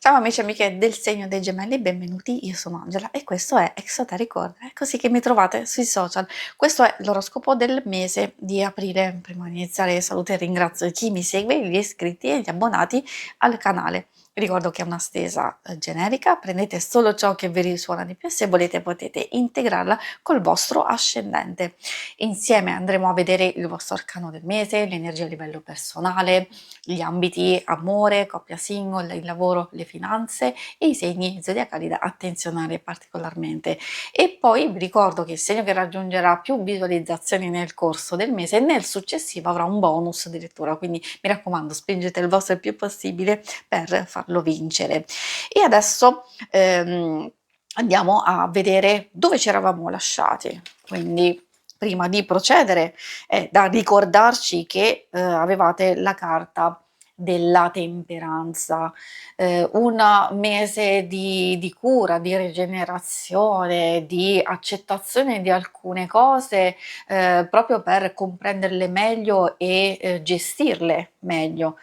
Ciao amici e amiche del segno dei gemelli, benvenuti, io sono Angela e questo è Exoteric Order, è così che mi trovate sui social. Questo è l'oroscopo del mese di aprile. Prima di iniziare saluto e ringrazio chi mi segue, gli iscritti e gli abbonati al canale. Vi ricordo che è una stesa generica, prendete solo ciò che vi risuona di più e se volete potete integrarla col vostro ascendente. Insieme andremo a vedere il vostro arcano del mese, l'energia a livello personale, gli ambiti amore, coppia single, il lavoro, le finanze e i segni zodiacali da attenzionare particolarmente. E poi vi ricordo che il segno che raggiungerà più visualizzazioni nel corso del mese nel successivo avrà un bonus di lettura, quindi mi raccomando spingete il vostro il più possibile per farlo vincere. E adesso andiamo a vedere dove ci eravamo lasciati, quindi prima di procedere è da ricordarci che avevate la carta della temperanza, un mese di cura, di rigenerazione, di accettazione di alcune cose, proprio per comprenderle meglio e gestirle meglio,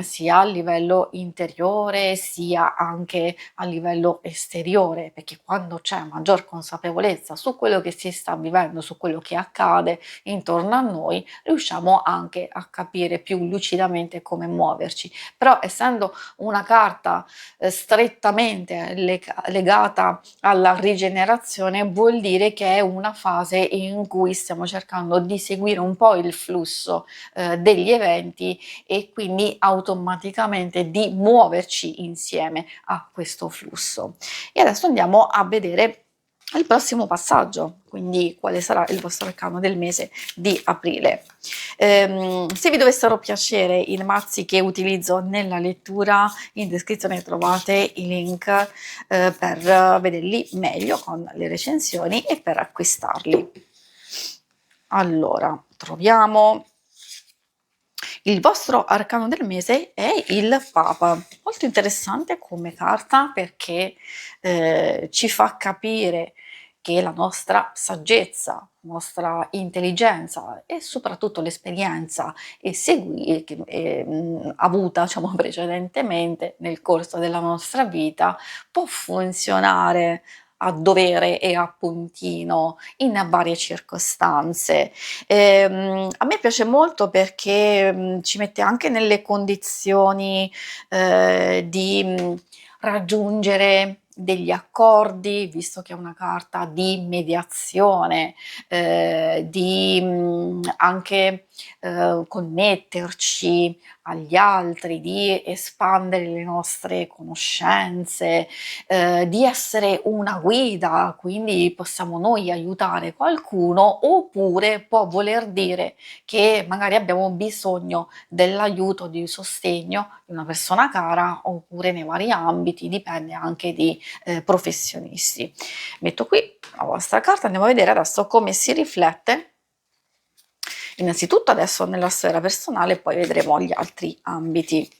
sia a livello interiore sia anche a livello esteriore, perché quando c'è maggior consapevolezza su quello che si sta vivendo, su quello che accade intorno a noi, riusciamo anche a capire più lucidamente come muoverci. Però essendo una carta strettamente legata alla rigenerazione, vuol dire che è una fase in cui stiamo cercando di seguire un po' il flusso degli eventi e quindi automaticamente di muoverci insieme a questo flusso. E adesso andiamo a vedere il prossimo passaggio, quindi quale sarà il vostro arcano del mese di aprile. Se vi dovessero piacere i mazzi che utilizzo nella lettura, in descrizione trovate i link per vederli meglio con le recensioni e per acquistarli. Allora, troviamo il vostro arcano del mese è il Papa, molto interessante come carta perché ci fa capire che la nostra saggezza, la nostra intelligenza e soprattutto l'esperienza avuta diciamo, precedentemente nel corso della nostra vita può funzionare a dovere e a puntino in varie circostanze. A me piace molto perché ci mette anche nelle condizioni di raggiungere degli accordi, visto che è una carta di mediazione, di anche connetterci agli altri, di espandere le nostre conoscenze, di essere una guida, quindi possiamo noi aiutare qualcuno, oppure può voler dire che magari abbiamo bisogno dell'aiuto, di sostegno di una persona cara, oppure nei vari ambiti, dipende anche di professionisti. Metto qui la vostra carta, andiamo a vedere adesso come si riflette innanzitutto adesso nella sfera personale, poi vedremo gli altri ambiti.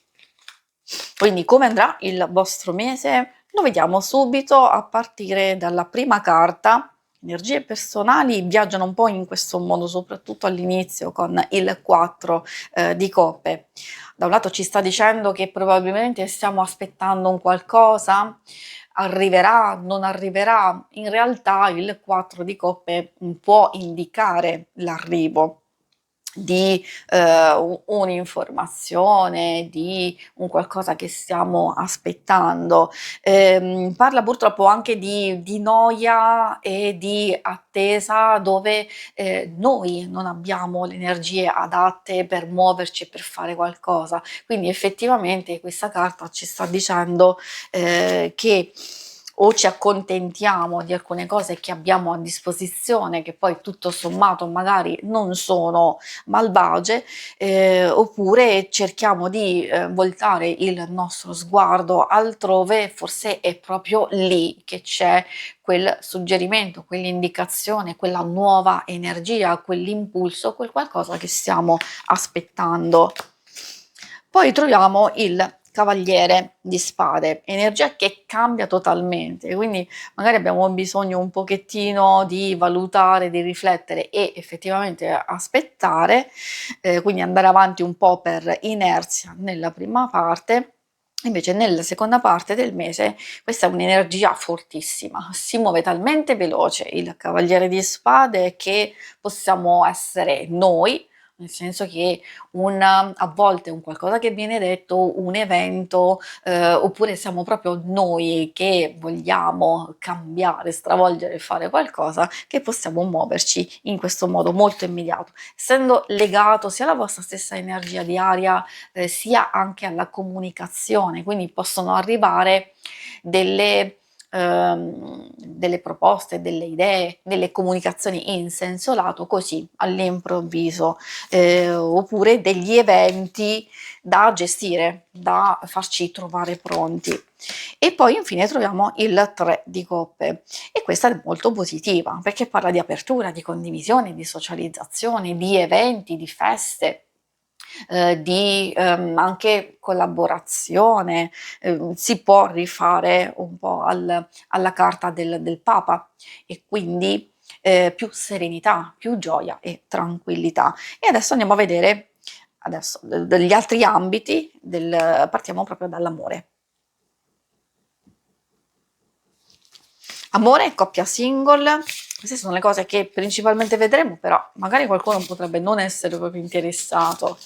Quindi come andrà il vostro mese? Lo vediamo subito a partire dalla prima carta. Energie personali viaggiano un po' in questo modo, soprattutto all'inizio con il 4 di coppe. Da un lato ci sta dicendo che probabilmente stiamo aspettando un qualcosa, arriverà, non arriverà. In realtà il 4 di coppe può indicare l'arrivo di un'informazione, di un qualcosa che stiamo aspettando. Parla purtroppo anche di noia e di attesa dove noi non abbiamo le energie adatte per muoverci e per fare qualcosa. Quindi effettivamente questa carta ci sta dicendo che o ci accontentiamo di alcune cose che abbiamo a disposizione, che poi tutto sommato magari non sono malvagie, oppure cerchiamo di voltare il nostro sguardo altrove, forse è proprio lì che c'è quel suggerimento, quell'indicazione, quella nuova energia, quell'impulso, quel qualcosa che stiamo aspettando. Poi troviamo il Cavaliere di Spade, energia che cambia totalmente, quindi magari abbiamo bisogno un pochettino di valutare, di riflettere e effettivamente aspettare, quindi andare avanti un po' per inerzia nella prima parte, Invece nella seconda parte del mese questa è un'energia fortissima, si muove talmente veloce il Cavaliere di Spade che possiamo essere noi, nel senso che a volte un qualcosa che viene detto, un evento, oppure siamo proprio noi che vogliamo cambiare, stravolgere, fare qualcosa, che possiamo muoverci in questo modo molto immediato, essendo legato sia alla vostra stessa energia di aria sia anche alla comunicazione, quindi possono arrivare delle proposte, delle idee, delle comunicazioni in senso lato così all'improvviso, oppure degli eventi da gestire, da farci trovare pronti. E poi infine troviamo il 3 di coppe e questa è molto positiva perché parla di apertura, di condivisione, di socializzazione, di eventi, di feste, di anche collaborazione, si può rifare un po' alla carta del Papa e quindi più serenità, più gioia e tranquillità. E adesso andiamo a vedere adesso degli altri ambiti, partiamo proprio dall'amore. Amore e coppia single, queste sono le cose che principalmente vedremo, però magari qualcuno potrebbe non essere proprio interessato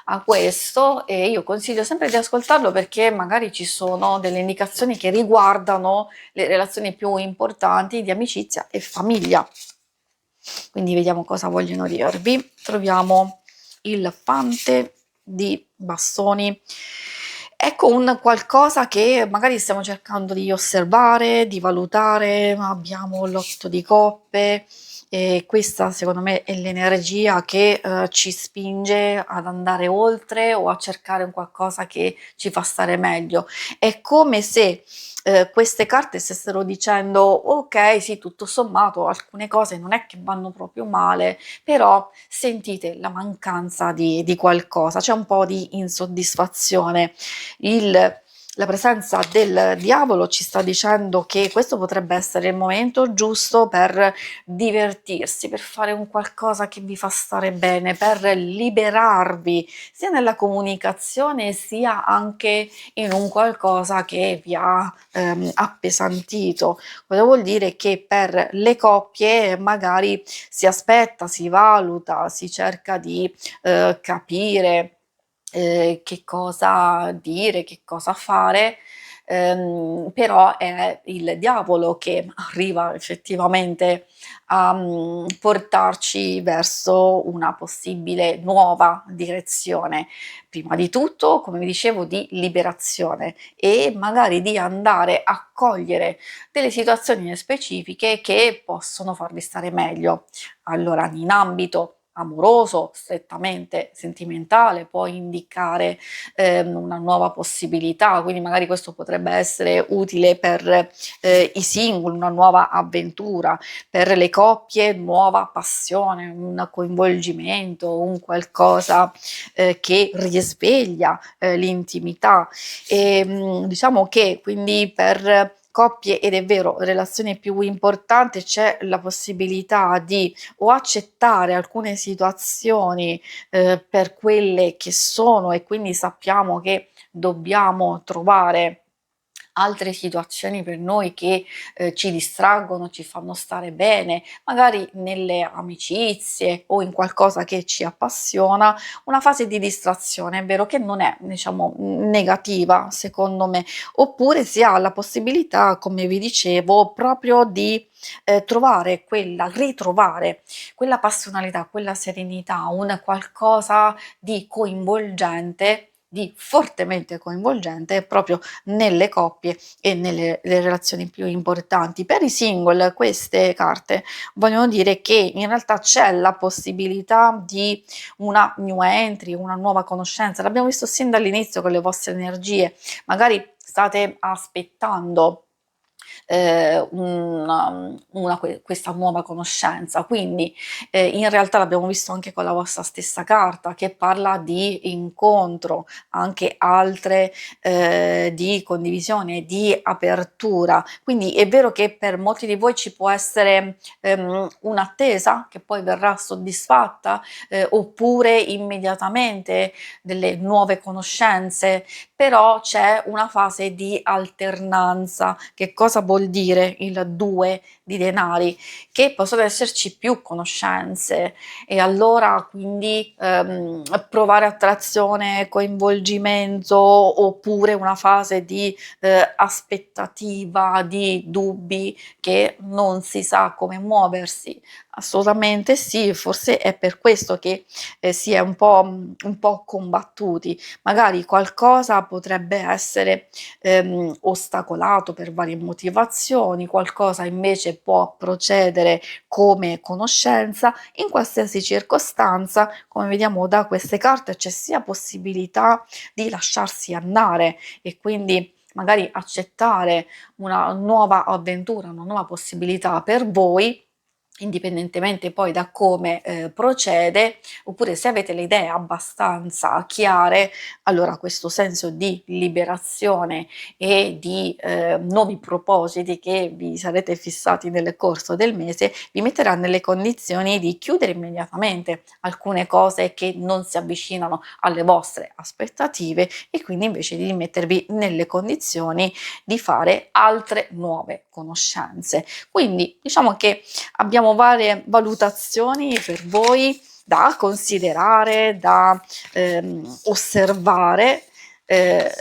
a questo e io consiglio sempre di ascoltarlo perché magari ci sono delle indicazioni che riguardano le relazioni più importanti di amicizia e famiglia. Quindi vediamo cosa vogliono dirvi. Troviamo il fante di bastoni. Ecco un qualcosa che magari stiamo cercando di osservare, di valutare, abbiamo l'8 di coppe e questa secondo me è l'energia che ci spinge ad andare oltre o a cercare un qualcosa che ci fa stare meglio. È come se queste carte stessero dicendo ok, sì, tutto sommato alcune cose non è che vanno proprio male, però sentite la mancanza di qualcosa, c'è un po' di insoddisfazione. La presenza del diavolo ci sta dicendo che questo potrebbe essere il momento giusto per divertirsi, per fare un qualcosa che vi fa stare bene, per liberarvi sia nella comunicazione sia anche in un qualcosa che vi ha appesantito. Cosa vuol dire? Che per le coppie magari si aspetta, si valuta, si cerca di capire che cosa dire, che cosa fare, però è il diavolo che arriva effettivamente a portarci verso una possibile nuova direzione. Prima di tutto, come vi dicevo, di liberazione e magari di andare a cogliere delle situazioni specifiche che possono farvi stare meglio. Allora, in ambito amoroso, strettamente sentimentale, può indicare una nuova possibilità, quindi magari questo potrebbe essere utile per i single, una nuova avventura, per le coppie nuova passione, un coinvolgimento, un qualcosa che risveglia l'intimità. E diciamo che quindi per coppie ed è vero relazioni più importanti c'è la possibilità di o accettare alcune situazioni per quelle che sono e quindi sappiamo che dobbiamo trovare altre situazioni per noi che ci distraggono, ci fanno stare bene, magari nelle amicizie o in qualcosa che ci appassiona, una fase di distrazione, è vero che non è, diciamo, negativa secondo me, oppure si ha la possibilità, come vi dicevo, proprio di ritrovare quella passionalità, quella serenità, un qualcosa di coinvolgente, di fortemente coinvolgente proprio nelle coppie e nelle le relazioni più importanti. Per i single queste carte vogliono dire che in realtà c'è la possibilità di una new entry, una nuova conoscenza. L'abbiamo visto sin dall'inizio con le vostre energie. Magari state aspettando questa nuova conoscenza. Quindi in realtà l'abbiamo visto anche con la vostra stessa carta che parla di incontro, anche altre di condivisione, di apertura. Quindi è vero che per molti di voi ci può essere un'attesa che poi verrà soddisfatta oppure immediatamente delle nuove conoscenze, però c'è una fase di alternanza. Che cosa vuol dire il 2 di denari? Che possono esserci più conoscenze e allora quindi provare attrazione, coinvolgimento oppure una fase di aspettativa, di dubbi che non si sa come muoversi. Assolutamente sì, forse è per questo che si è un po' combattuti. Magari qualcosa potrebbe essere ostacolato per varie motivazioni, qualcosa invece può procedere come conoscenza. In qualsiasi circostanza, come vediamo da queste carte, c'è sia possibilità di lasciarsi andare e quindi magari accettare una nuova avventura, una nuova possibilità per voi, indipendentemente poi da come procede, oppure se avete le idee abbastanza chiare, allora questo senso di liberazione e di nuovi propositi che vi sarete fissati nel corso del mese vi metterà nelle condizioni di chiudere immediatamente alcune cose che non si avvicinano alle vostre aspettative e quindi invece di mettervi nelle condizioni di fare altre nuove conoscenze. Quindi diciamo che abbiamo varie valutazioni per voi da considerare, da osservare, eh,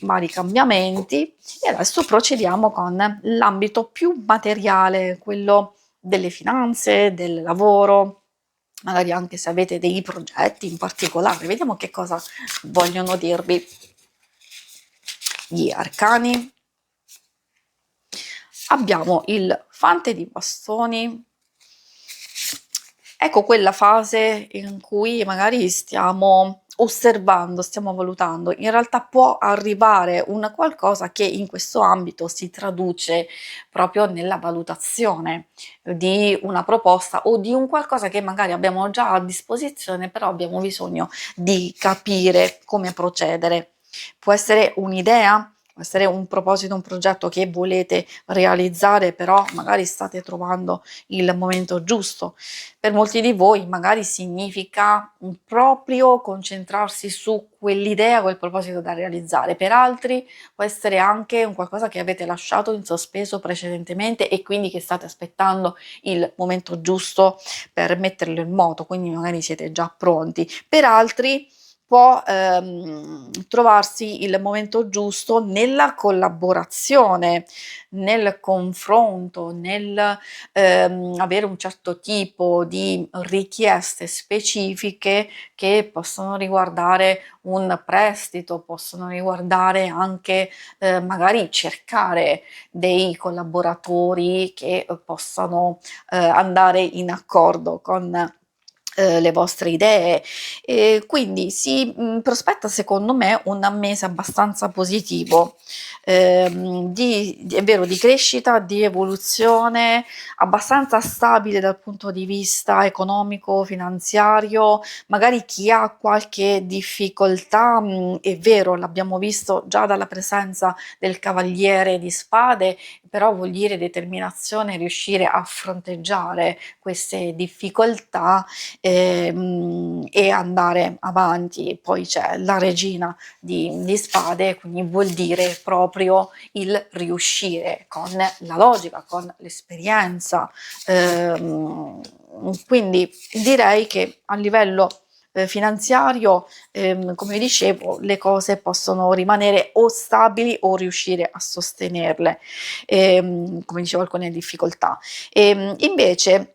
vari cambiamenti e adesso procediamo con l'ambito più materiale, quello delle finanze, del lavoro, magari anche se avete dei progetti in particolare. Vediamo che cosa vogliono dirvi gli arcani. Abbiamo il fante di bastoni. Ecco quella fase in cui magari stiamo osservando, stiamo valutando. In realtà può arrivare un qualcosa che in questo ambito si traduce proprio nella valutazione di una proposta o di un qualcosa che magari abbiamo già a disposizione, però abbiamo bisogno di capire come procedere. Può essere un'idea, può essere un proposito, un progetto che volete realizzare, però magari state trovando il momento giusto. Per molti di voi magari significa proprio concentrarsi su quell'idea, quel proposito da realizzare. Per altri può essere anche un qualcosa che avete lasciato in sospeso precedentemente e quindi che state aspettando il momento giusto per metterlo in moto, quindi magari siete già pronti. Per altri può trovarsi il momento giusto nella collaborazione, nel confronto, nel avere un certo tipo di richieste specifiche che possono riguardare un prestito, possono riguardare anche magari cercare dei collaboratori che possano andare in accordo con le vostre idee e quindi si prospetta secondo me un mese abbastanza positivo è vero, di crescita, di evoluzione, abbastanza stabile dal punto di vista economico, finanziario. Magari chi ha qualche difficoltà, è vero, l'abbiamo visto già dalla presenza del cavaliere di spade, però vuol dire determinazione, riuscire a fronteggiare queste difficoltà e andare avanti. Poi c'è la regina di spade, quindi vuol dire proprio il riuscire con la logica, con l'esperienza. Quindi direi che a livello finanziario, come dicevo, le cose possono rimanere o stabili o riuscire a sostenerle, come dicevo, alcune difficoltà. Invece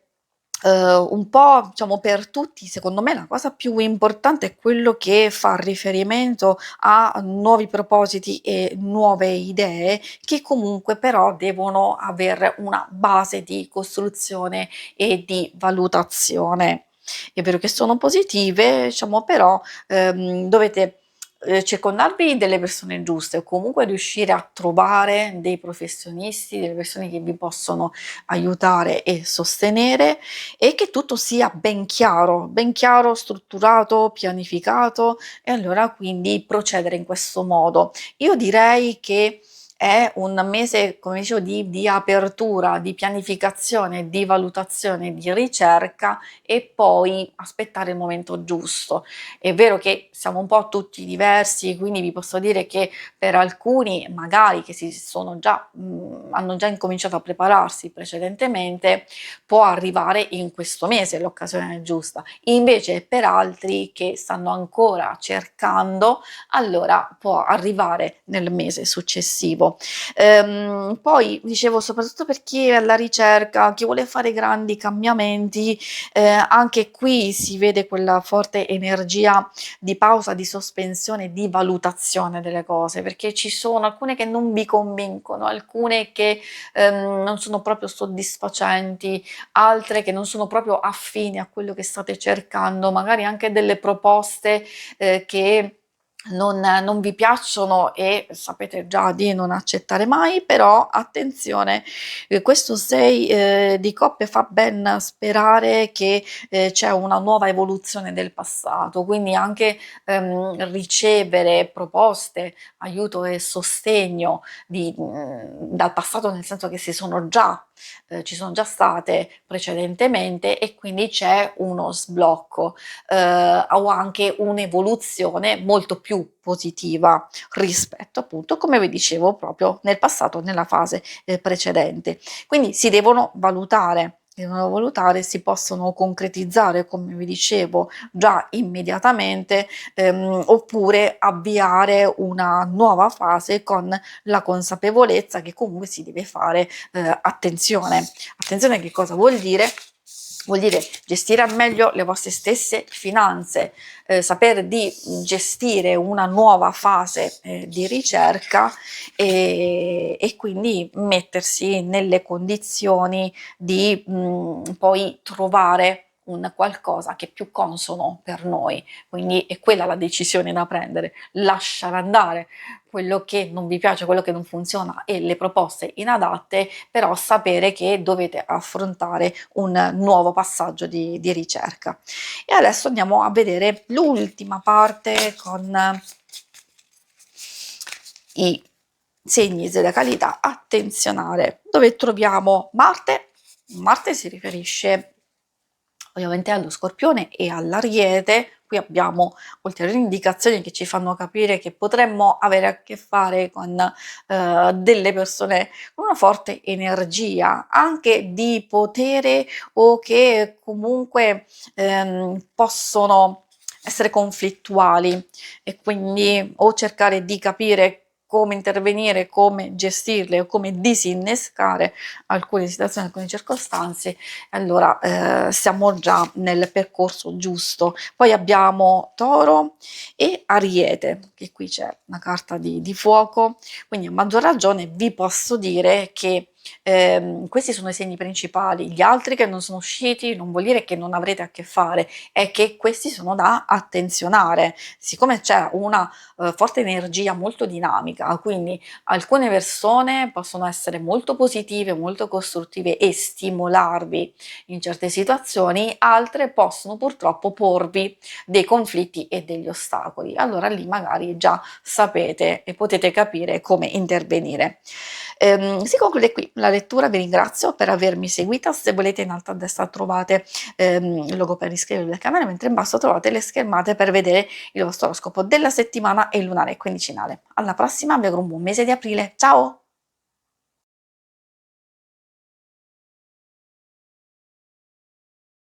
un po' diciamo per tutti, secondo me la cosa più importante è quello che fa riferimento a nuovi propositi e nuove idee che comunque però devono aver una base di costruzione e di valutazione. È vero che sono positive, diciamo, però dovete circondarvi delle persone giuste o comunque riuscire a trovare dei professionisti, delle persone che vi possono aiutare e sostenere e che tutto sia ben chiaro, strutturato, pianificato e allora quindi procedere in questo modo. Io direi che è un mese, come dicevo, di apertura, di pianificazione, di valutazione, di ricerca e poi aspettare il momento giusto. È vero che siamo un po' tutti diversi, quindi vi posso dire che per alcuni, magari che si sono già, hanno già incominciato a prepararsi precedentemente, può arrivare in questo mese l'occasione giusta. Invece per altri che stanno ancora cercando, allora può arrivare nel mese successivo. Poi dicevo, soprattutto per chi è alla ricerca, chi vuole fare grandi cambiamenti, anche qui si vede quella forte energia di pausa, di sospensione, di valutazione delle cose, perché ci sono alcune che non vi convincono, alcune che non sono proprio soddisfacenti, altre che non sono proprio affini a quello che state cercando, magari anche delle proposte che non vi piacciono e sapete già di non accettare mai, però attenzione, questo 6 di coppe fa ben sperare che c'è una nuova evoluzione del passato, quindi anche ricevere proposte, aiuto e sostegno dal passato, nel senso che ci sono già state precedentemente e quindi c'è uno sblocco o anche un'evoluzione molto più positiva rispetto appunto, come vi dicevo, proprio nel passato, nella fase precedente. Quindi devono valutare, si possono concretizzare, come vi dicevo, già immediatamente, oppure avviare una nuova fase con la consapevolezza che comunque si deve fare attenzione. Attenzione che cosa vuol dire? Vuol dire gestire al meglio le vostre stesse finanze, sapere di gestire una nuova fase di ricerca e quindi mettersi nelle condizioni di poi trovare un qualcosa che è più consono per noi. Quindi è quella la decisione da prendere, lasciare andare quello che non vi piace, quello che non funziona e le proposte inadatte, però sapere che dovete affrontare un nuovo passaggio di ricerca. E adesso andiamo a vedere l'ultima parte con i segni zodiacali da attenzionare, dove troviamo Marte. Marte si riferisce ovviamente allo Scorpione e all'Ariete. Qui abbiamo ulteriori indicazioni che ci fanno capire che potremmo avere a che fare con delle persone con una forte energia, anche di potere o che comunque possono essere conflittuali e quindi o cercare di capire come intervenire, come gestirle o come disinnescare alcune situazioni, alcune circostanze, allora siamo già nel percorso giusto. Poi abbiamo Toro e Ariete, che qui c'è una carta di fuoco, quindi a maggior ragione vi posso dire che questi sono i segni principali, gli altri che non sono usciti non vuol dire che non avrete a che fare, è che questi sono da attenzionare, siccome c'è una forte energia molto dinamica, quindi alcune persone possono essere molto positive, molto costruttive e stimolarvi in certe situazioni, altre possono purtroppo porvi dei conflitti e degli ostacoli. Allora lì magari già sapete e potete capire come intervenire. Si conclude qui la lettura, vi ringrazio per avermi seguita, se volete in alto a destra trovate il logo per iscrivervi al canale, mentre in basso trovate le schermate per vedere il vostro oroscopo della settimana e il lunare quindicinale. Alla prossima, vi auguro un buon mese di aprile, ciao!